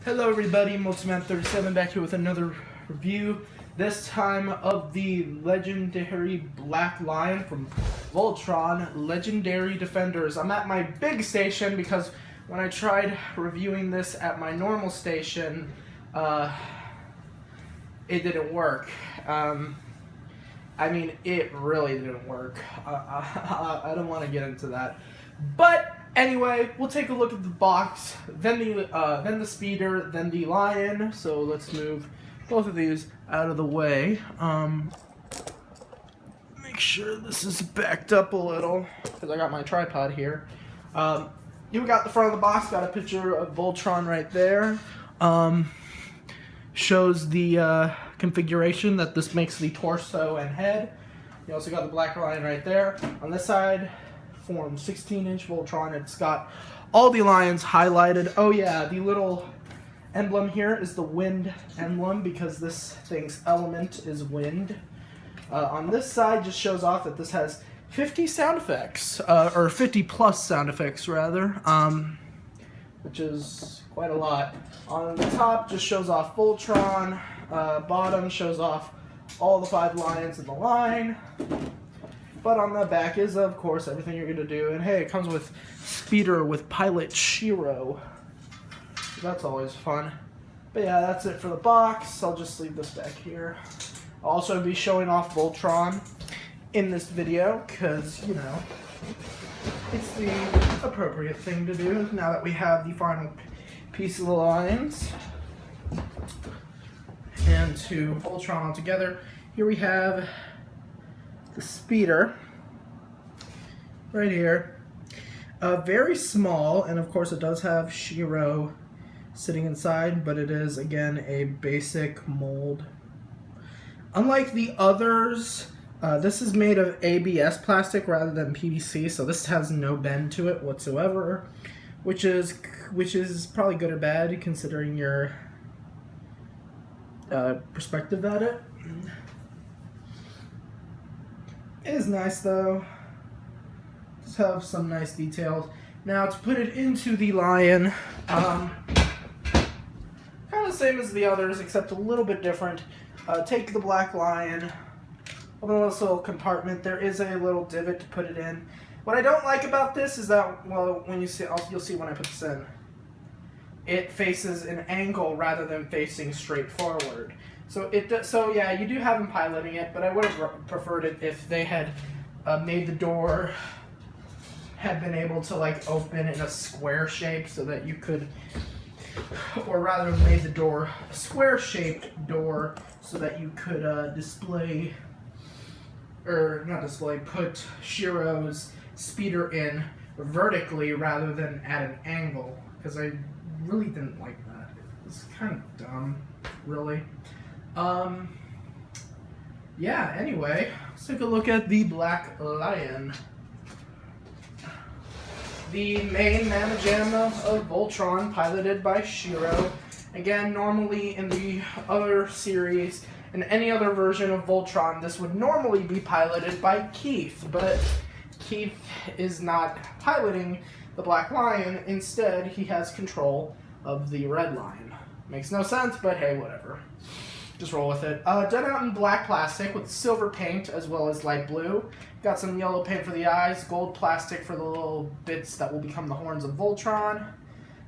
Hello everybody, Multiman37 back here with another review, this time of the legendary Black Lion from Voltron Legendary Defenders. I'm at my big station because when I tried reviewing this at my normal station, it didn't work. I mean, it really didn't work. I don't want to get into that. But anyway, we'll take a look at the box, then the speeder, then the lion. So let's move both of these out of the way. Make sure this is backed up a little because I got my tripod here. You got the front of the box. Got a picture of Voltron right there. Shows the configuration that this makes the torso and head. You also got the Black Lion right there. On this side, formed 16-inch Voltron. It's got all the lions highlighted. Oh yeah, the little emblem here is the wind emblem because this thing's element is wind. On this side just shows off that this has 50 sound effects, or 50 plus sound effects rather, which is quite a lot. On the top just shows off Voltron. Bottom shows off all the 5 lions in the line. But on the back is, of course, everything you're going to do. And hey, it comes with speeder with pilot Shiro. That's always fun. But yeah, that's it for the box. I'll just leave this back here. I'll also be showing off Voltron in this video because, you know, it's the appropriate thing to do now that we have the final piece of the lions. And to Voltron all together, here we have the speeder right here. Very small, and of course it does have Shiro sitting inside, but it is again a basic mold. Unlike the others, this is made of ABS plastic rather than PVC, so this has no bend to it whatsoever, which is probably good or bad considering your perspective at it. It is nice though. Just have some nice details. Now to put it into the lion, kind of the same as the others except a little bit different. Take the Black Lion, open this little compartment. There is a little divot to put it in. What I don't like about this is that, well, when you see, you'll see when I put this in, it faces an angle rather than facing straight forward. So yeah, you do have them piloting it, but I would have preferred it if they had made the door, had been able to like open in a square shape so that you could, or rather made the door a square-shaped door so that you could display, or not display, put Shiro's speeder in vertically rather than at an angle, because I really didn't like that. It's kind of dumb, really. Yeah, anyway, let's take a look at the Black Lion. The main Mamajama of Voltron, piloted by Shiro. Again, normally in the other series, in any other version of Voltron, this would normally be piloted by Keith, but Keith is not piloting the Black Lion. Instead, he has control of the Red Lion. Makes no sense, but hey, whatever. Just roll with it. Done out in black plastic with silver paint as well as light blue. Got some yellow paint for the eyes, gold plastic for the little bits that will become the horns of Voltron.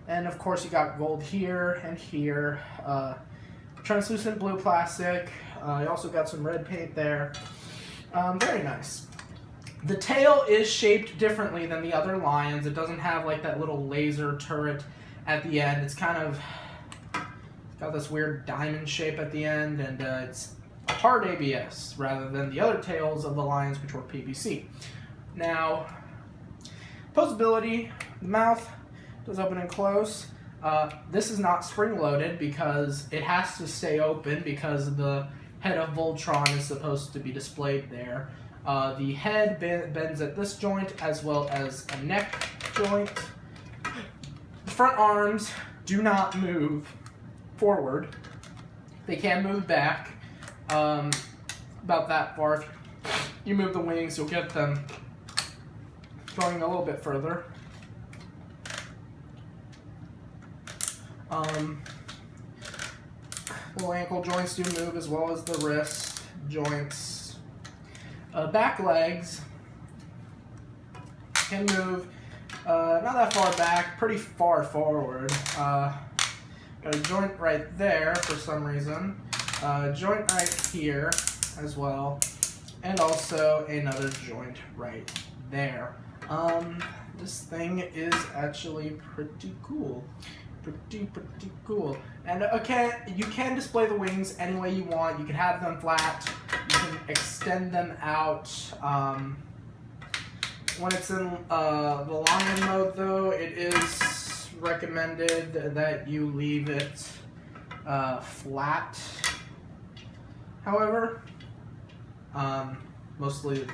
And of course you got gold here and here. Translucent blue plastic. You also got some red paint there. Very nice. The tail is shaped differently than the other lions. It doesn't have like that little laser turret at the end. It's kind of got this weird diamond shape at the end, and it's hard ABS rather than the other tails of the lions, which were PVC. Now, posability, the mouth does open and close. This is not spring-loaded because it has to stay open because the head of Voltron is supposed to be displayed there. The head bends at this joint as well as a neck joint. The front arms do not move forward. They can move back about that far. If you move the wings, you'll get them going a little bit further. little ankle joints do move as well as the wrist joints. Back legs can move not that far back, pretty far forward. Got a joint right there for some reason. Joint right here as well. And also another joint right there. This thing is actually pretty cool. Pretty cool. And okay, you can display the wings any way you want. You can have them flat. You can extend them out. When it's in the lion mode, though, it is recommended that you leave it flat. However, mostly.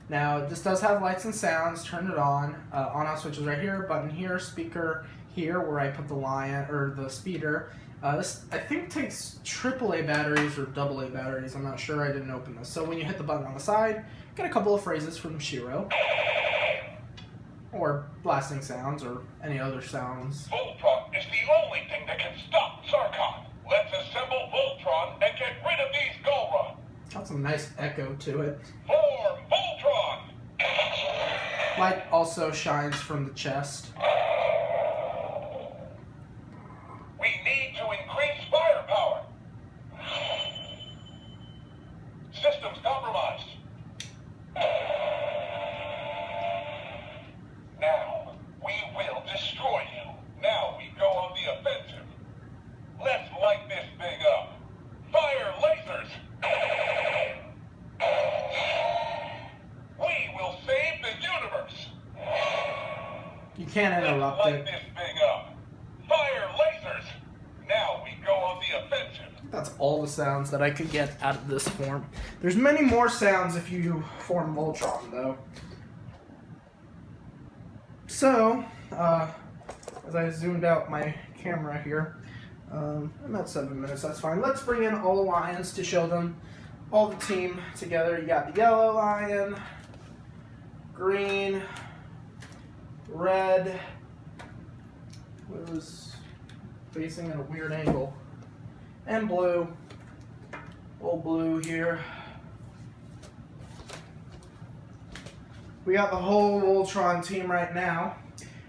Now, this does have lights and sounds. Turn it on. On-off switches right here. Button here. Speaker here, where I put the lion or the speeder. This I think takes AAA batteries or AA batteries. I'm not sure. I didn't open this. So when you hit the button on the side, get a couple of phrases from Shiro, or blasting sounds, or any other sounds. Voltron is the only thing that can stop Sarkon. Let's assemble Voltron and get rid of these Golra. Got some nice echo to it. Form Voltron! Light also shines from the chest. We need to increase firepower. Systems compromised. Now, we will destroy you. Now we go on the offensive. Let's light this thing up. Fire lasers! We will save the universe. You can't interrupt Let's light it. this thing up. Fire lasers! Now we go on the offensive. That's all the sounds that I could get out of this form. There's many more sounds if you form Voltron, though. So, as I zoomed out my camera here, I'm at 7 minutes, that's fine. Let's bring in all the lions to show them all the team together. You got the yellow lion, green, red, it was facing at a weird angle, and blue, old blue here. We got the whole Voltron team right now,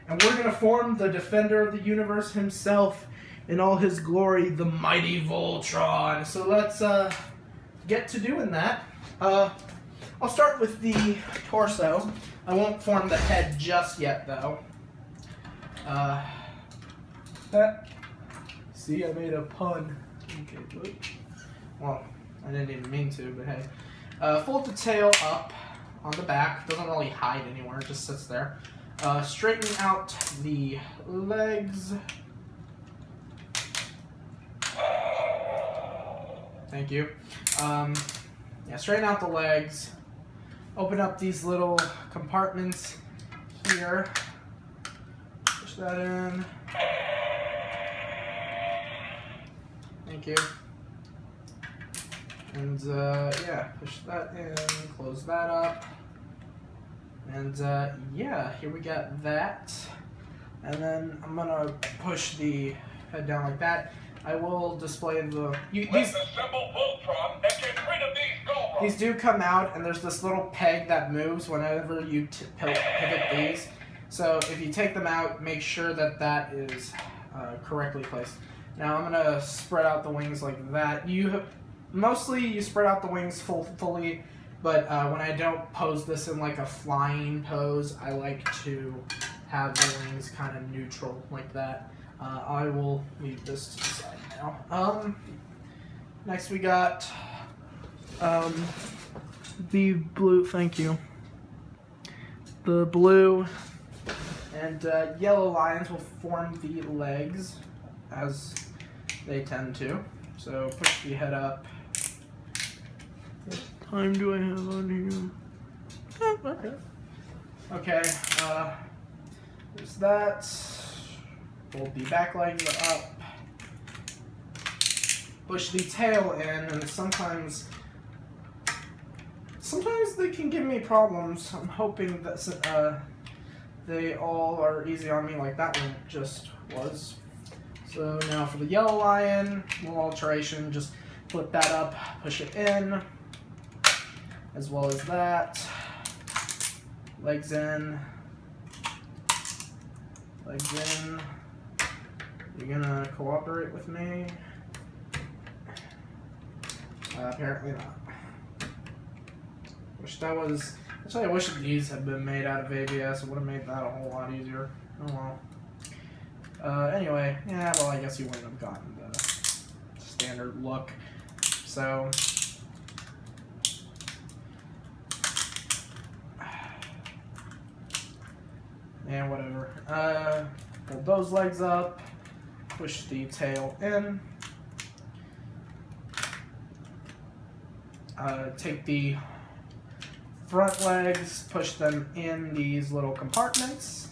and we're gonna form the defender of the universe himself in all his glory, the mighty Voltron. So let's get to doing that. I'll start with the torso. I won't form the head just yet, though. See, I made a pun. Okay, well, I didn't even mean to, but hey. Fold the tail up on the back. Doesn't really hide anywhere, it just sits there. Straighten out the legs. Thank you. Yeah, straighten out the legs. Open up these little compartments here. Push that in. Thank you. And yeah, push that in, close that up. And yeah, here we got that. And then I'm gonna push the head down like that. I will display the... Let's assemble Voltron and get rid of these Golra. These do come out, and there's this little peg that moves whenever you pivot these. So if you take them out, make sure that that is correctly placed. Now I'm gonna spread out the wings like that. Mostly you spread out the wings fully, but when I don't pose this in like a flying pose, I like to have the wings kind of neutral like that. I will leave this to the side now. Next we got the blue, thank you. The blue and yellow lions will form the legs, as they tend to. So push the head up. What time do I have on here? Oh, okay. Okay, there's that. Fold the back legs up. Push the tail in, and sometimes they can give me problems. I'm hoping that they all are easy on me like that one just was. So now for the yellow lion, little alteration, just flip that up, push it in, as well as that. Legs in. Legs in. You're gonna cooperate with me? Apparently not. Wish that was... Actually, I wish these had been made out of ABS. It would have made that a whole lot easier. Oh well. Anyway, yeah, well, I guess you wouldn't have gotten the standard look. So... yeah, whatever. Pull those legs up. Push the tail in. Take the front legs, push them in these little compartments.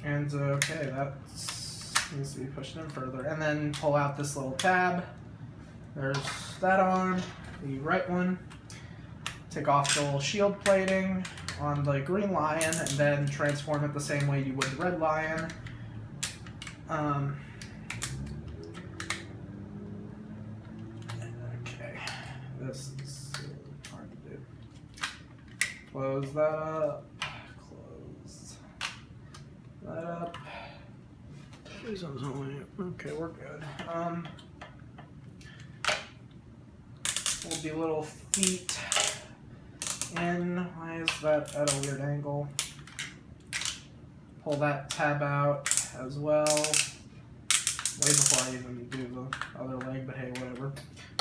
And okay, that needs to be pushed in further. And then pull out this little tab. There's that arm, the right one. Take off the little shield plating on the green lion and then transform it the same way you would the red lion. Okay, this is hard to do. Close that up. Close that up. Please don't tell me. Okay, we're good. Hold the little feet in. Why is that at a weird angle? Pull that tab out as well. Way before I even do the other leg, but hey, whatever.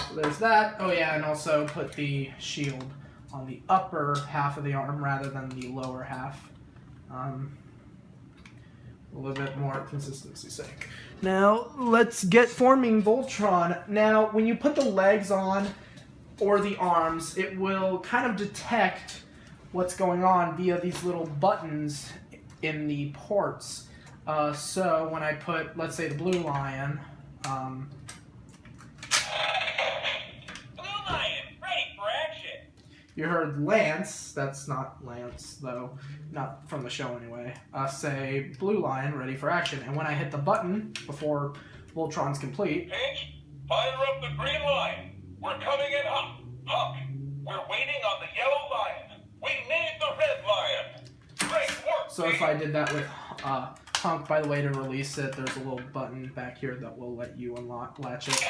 So there's that. Oh yeah, and also put the shield on the upper half of the arm rather than the lower half. A little bit more consistency's sake. Now, let's get forming Voltron. Now, when you put the legs on, or the arms, it will kind of detect what's going on via these little buttons in the ports. So when I put, let's say, the blue lion, you heard Lance, that's not Lance though, not from the show anyway, say blue lion, ready for action. And when I hit the button before Voltron's complete, Pinch, fire up the green lion. We're coming in hot. Huck, we're waiting on the yellow lion. We need the red lion. Great work. So if I did that with Hunk, by the way, to release it, there's a little button back here that will let you latch it.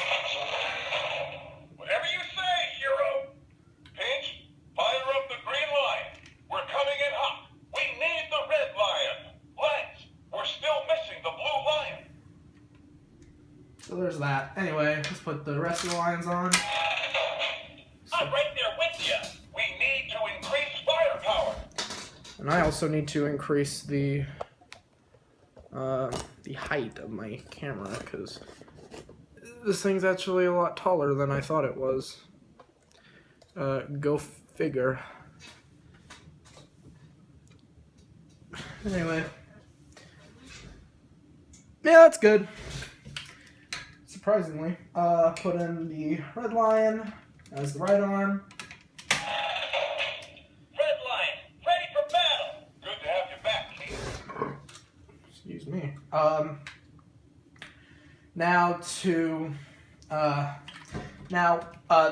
Whatever you say, hero. Pinch, fire up the green lion. We're coming in hot. We need the red lion. Lance, we're still missing the blue lion. So there's that. Anyway, let's put the rest of the lions on. I'm right there with you. We need to increase firepower. And I also need to increase the height of my camera, because this thing's actually a lot taller than I thought it was. Go figure. Anyway. Yeah, that's good. Surprisingly. Put in the red lion as the right arm. Red lion, ready for battle. Good to have you back, Keith. Excuse me.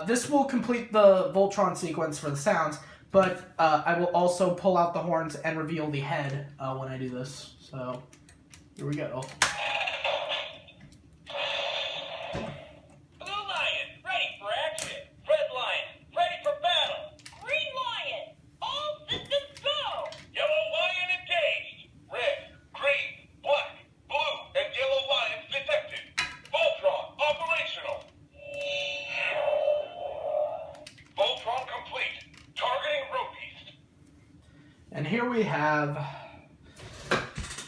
This will complete the Voltron sequence for the sounds, but I will also pull out the horns and reveal the head when I do this. So, here we go. Blue lion, ready for action. Red lion, ready for battle. Green lion, all systems go! Yellow lion engaged. Red, green, black, blue, and yellow lions detected. Voltron operational. Voltron complete. Targeting Road. And here we have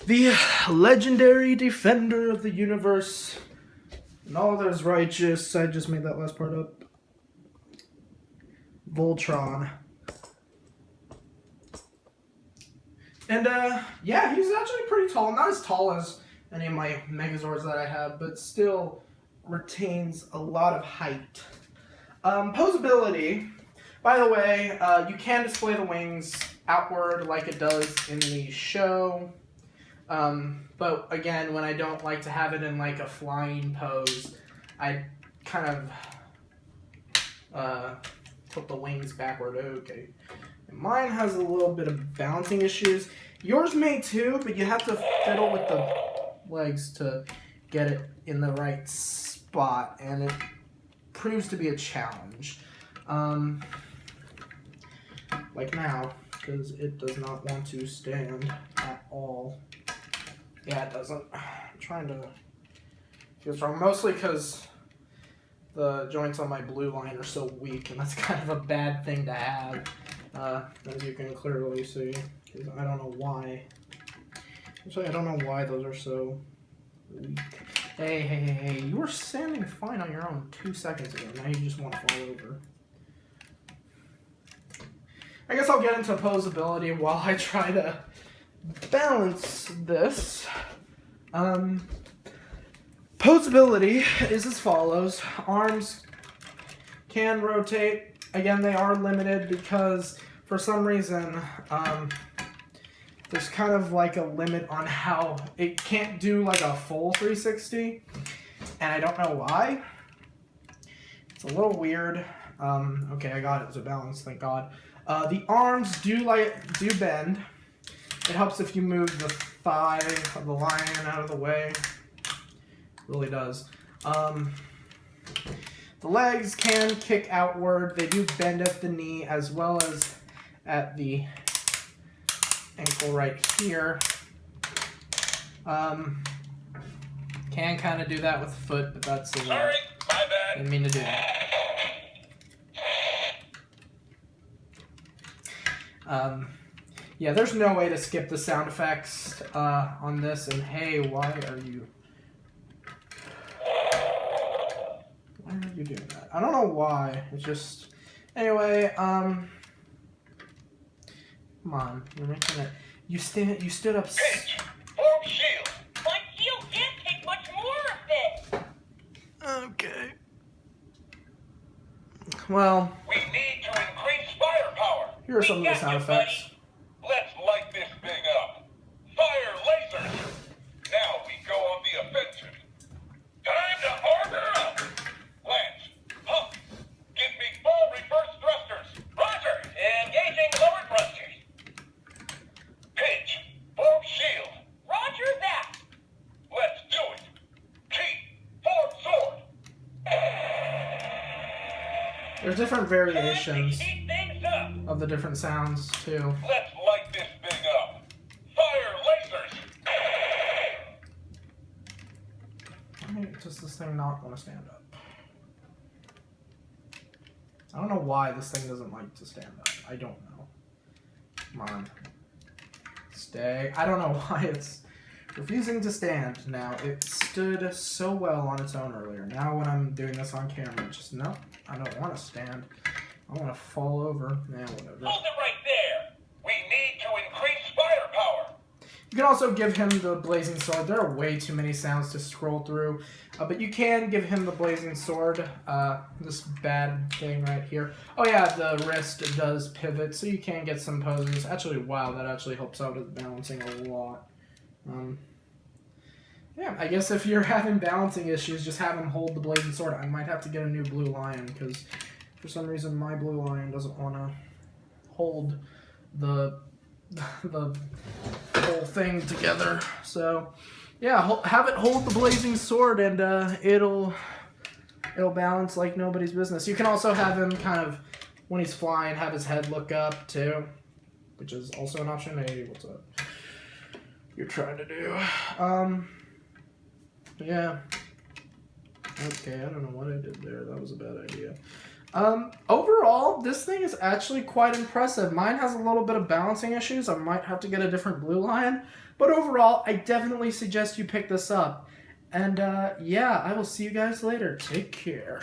the legendary defender of the universe and all that is righteous. I just made that last part up. Voltron. And yeah, he's actually pretty tall. Not as tall as any of my Megazords that I have, but still retains a lot of height. Posability. By the way, you can display the wings outward like it does in the show. But again, when I don't like to have it in like a flying pose, I kind of put the wings backward. Okay. And mine has a little bit of balancing issues. Yours may too, but you have to fiddle with the legs to get it in the right spot, and it proves to be a challenge. Like now, because it does not want to stand at all. Yeah, it doesn't. I'm trying to feel strong, mostly because the joints on my blue line are so weak, and that's kind of a bad thing to have, as you can clearly see. Because I don't know why. Actually, I don't know why those are so weak. Hey, you were standing fine on your own 2 seconds ago. Now you just want to fall over. I guess I'll get into posability while I try to balance this. Posability is as follows. Arms can rotate. Again, they are limited because for some reason, there's kind of like a limit on how it can't do like a full 360, and I don't know why. It's a little weird. Okay, I got it. It's a balance, thank God. The arms do bend. It helps if you move the thigh of the lion out of the way. It really does. The legs can kick outward. They do bend at the knee as well as at the ankle right here. Can kind of do that with the foot, but that's the Sorry, my bad. didn't mean to do that. Yeah, there's no way to skip the sound effects on this. And hey, why are you doing that? I don't know why. It's just anyway. Come on, you're making it. You stood up. Pitch. Form shield. My shield can't take much more of it. Okay. Well, We need to increase firepower. here are some of the sound effects. Let's light this thing up. Fire lasers. Now we go on the offensive. Time to armor up. Lance, Hump, give me full reverse thrusters. Roger. Engaging lower thrusters. Pitch. Form shield. Roger that. Let's do it. Keep. Form sword. There's different variations Heat things up. of the different sounds too. Let's light this thing up. Fire lasers. Why does this thing not want to stand up? I don't know why this thing doesn't like to stand up. I don't know. Come on. Stay. I don't know why it's refusing to stand now. It stood so well on its own earlier. Now when I'm doing this on camera, it's just, no, I don't want to stand. I want to fall over. Nah, whatever. Hold it right there. We need to increase firepower. You can also give him the Blazing Sword. There are way too many sounds to scroll through. But you can give him the Blazing Sword. This bad thing right here. Oh yeah, the wrist does pivot, so you can get some poses. Actually, wow, that actually helps out with balancing a lot. Yeah, I guess if you're having balancing issues, just have him hold the Blazing Sword. I might have to get a new blue lion, because for some reason my blue lion doesn't want to hold the whole thing together. So yeah, have it hold the Blazing Sword, and it'll balance like nobody's business. You can also have him kind of, when he's flying, have his head look up too, which is also an option. Hey, what's up? You're trying to do. Yeah. Okay, I don't know what I did there. That was a bad idea. Overall, this thing is actually quite impressive. Mine has a little bit of balancing issues. I might have to get a different blue lion. But overall, I definitely suggest you pick this up. And, yeah, I will see you guys later. Take care.